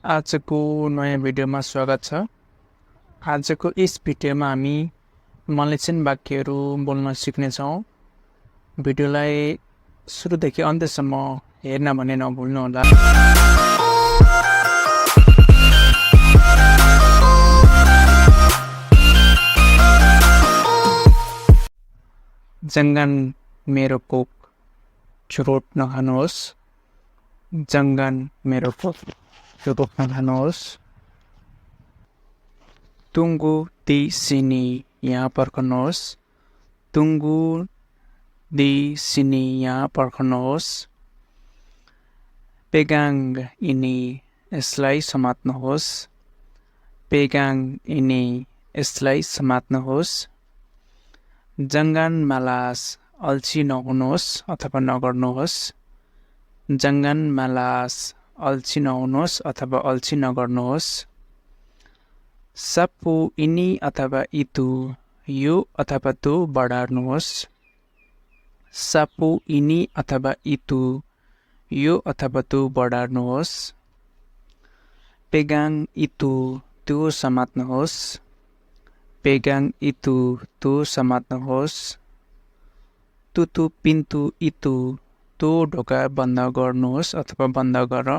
आजको नयाँ भिडियोमा स्वागत छ। आजको यस भिडियोमा हामी मलेसियन वाक्यहरू बोल्न सिक्नेछौँ। भिडियोलाई सुरुदेखि अन्त्यसम्म हेर्न भने नभुल्नुहोला। जङ्गन मेरो कोक चुरोट नखानुहोस्। जङ्गन मेरो कोक चुरोट नखानुहोस्। Tunggu di sini, यहाँ पर्खनुहोस्। Tunggu di sini, यहाँ पर्खनुहोस्। Pegang ini, यसलाई समात्नुहोस्। Pegang ini, यसलाई समात्नुहोस्। Jangan malas, अल्छी नहुनुहोस् अथवा नगर्नुहोस्। Jangan malas, अल्छी नहुनुहोस् अथवा अल्छी नगर्नुहोस्। Sapu ini अथवा itu, यो अथवा त्यो बढार्नुहोस्। Sapu ini अथवा itu, यो अथवा त्यो बढार्नुहोस्। Pegang itu, त्यो समात्नुहोस्। Pegang itu, त्यो समात्नुहोस्। Tutup pintu itu, त्यो ढोका बन्द गर्नुहोस् अथवा बन्द गर।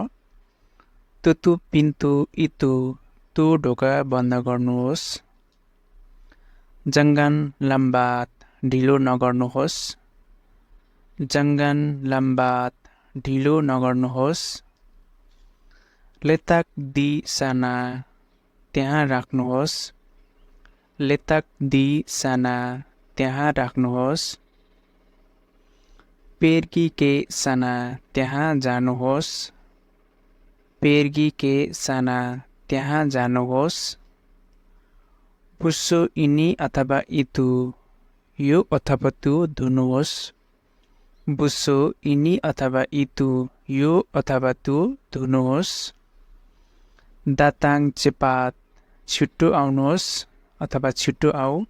Tutup pintu itu, त्यो ढोका बन्द गर्नुहोस्। Jangan lambat, ढिलो नगर्नुहोस्। Jangan lambat, ढिलो नगर्नुहोस्। Letak di sana, त्यहाँ राख्नुहोस्। Letak di sana, त्यहाँ राख्नुहोस्। Pergi ke sana, त्यहाँ जानुहोस्। Pergi ke sana, त्यहाँ जानुहोस्। Busu ini अथवा itu, यो अथवा त्यो धुनुहोस्। Busu ini अथवा itu, यो अथवा त्यो धुनुहोस्। Datang cepat, छिटो आउनुहोस् अथवा छिटो आऊ।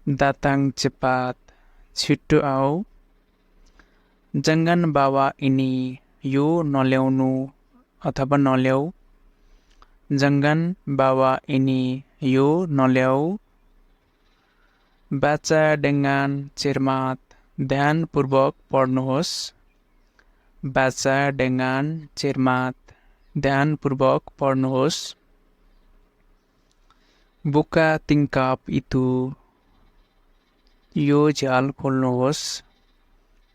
Datang cepat, छिटो आऊ। Jangan bawa ini, यो नल्याउनु अथवा नल्याऊ। Jangan bawa ini, यो नल्याऊ। Baca dengan cermat, ध्यानपूर्वक पढ्नुहोस्। Baca dengan cermat, ध्यानपूर्वक पढ्नुहोस्। Buka tingkap itu, यो झ्याल खोल्नुहोस्।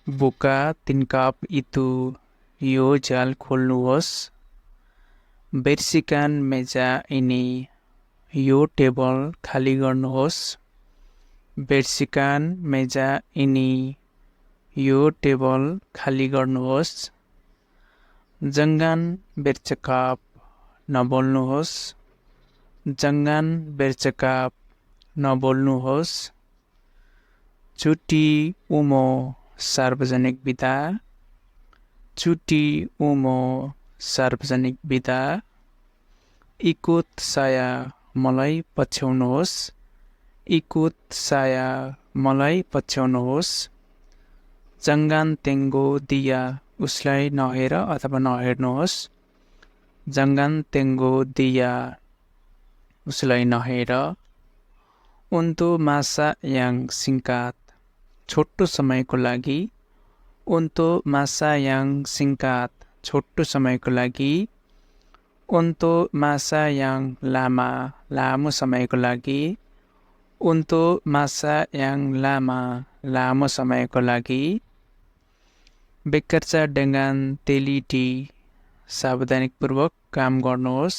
Buka tingkap itu, यो झ्याल खोल्नुहोस्। Bersihkan meja ini, यो टेबल खाली गर्नुहोस्। Bersihkan meja ini, यो टेबल खाली गर्नुहोस्। Jangan bercakap, नबोल्नुहोस्। Jangan bercakap, नबोल्नुहोस्। Cuti umum, सार्वजनिक बिदा। Cuti umum, सार्वजनिक बिदा। Ikut saya, मलाई पछ्याउनुहोस्। Ikut saya, मलाई पछ्याउनुहोस्। Jangan tengok dia, उसलाई नहेर अथवा नहेर्नुहोस्। Jangan tengok dia, उसलाई नहेर। Untuk masa yang singkat, छोटो समयको लागि। Untuk masa yang singkat, छोटो समयको लागि। Untuk masa yang lama, लामो समयको लागि। Untuk masa yang lama, लामो समयको लागि। Bekerja dengan teliti, सावधानीपूर्वक काम गर्नुहोस्।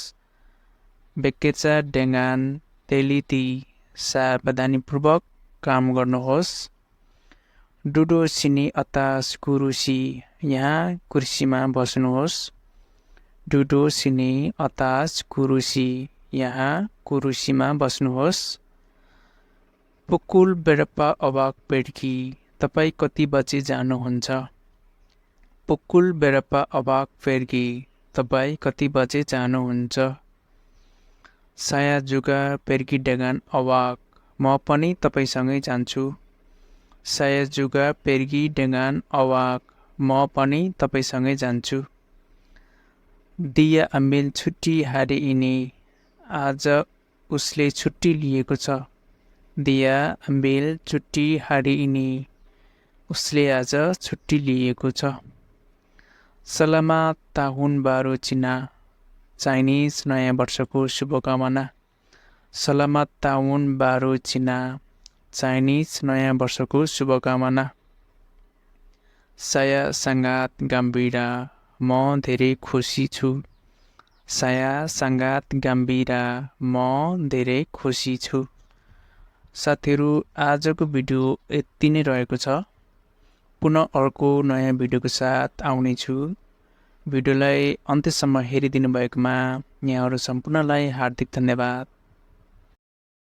Bekerja dengan teliti, सावधानीपूर्वक काम गर्नुहोस्। Duduk sini atas kursi, यहाँ कुर्सीमा बस्नुहोस्। Duduk sini atas kursi, यहाँ कुर्सीमा बस्नुहोस्। Pukul berapa awak pergi, तपाईँ कति बजे जानुहुन्छ। Pukul berapa awak pergi, तपाईँ कति बजे जानुहुन्छ। Saya juga pergi dengan awak, म पनि तपाईसँगै जान्छु। Saya juga pergi dengan awak, म पनि तपाईसँगै जान्छु। Dia ambil छुट्टी hari ini. आज उसले छुट्टी लिएको छ। Dia ambil cuti hari ini. उसले आज छुट्टी लिएको छ। Selamat tahun baru Cina. Chinese नयाँ वर्षको शुभकामना। Selamat tahun baru Cina. Chinese नयाँ वर्षको शुभकामना। Saya sangat gembira. म धेरै खुसी छु। Saya sangat gembira. म धेरै खुसी छु। साथीहरू आजको भिडियो यति नै रहेको छ। पुनः अर्को नयाँ भिडियोको साथ आउने छु। भिडियोलाई अन्त्यसम्म हेरिदिनु भएकोमा यहाँहरू सम्पूर्णलाई हार्दिक धन्यवाद।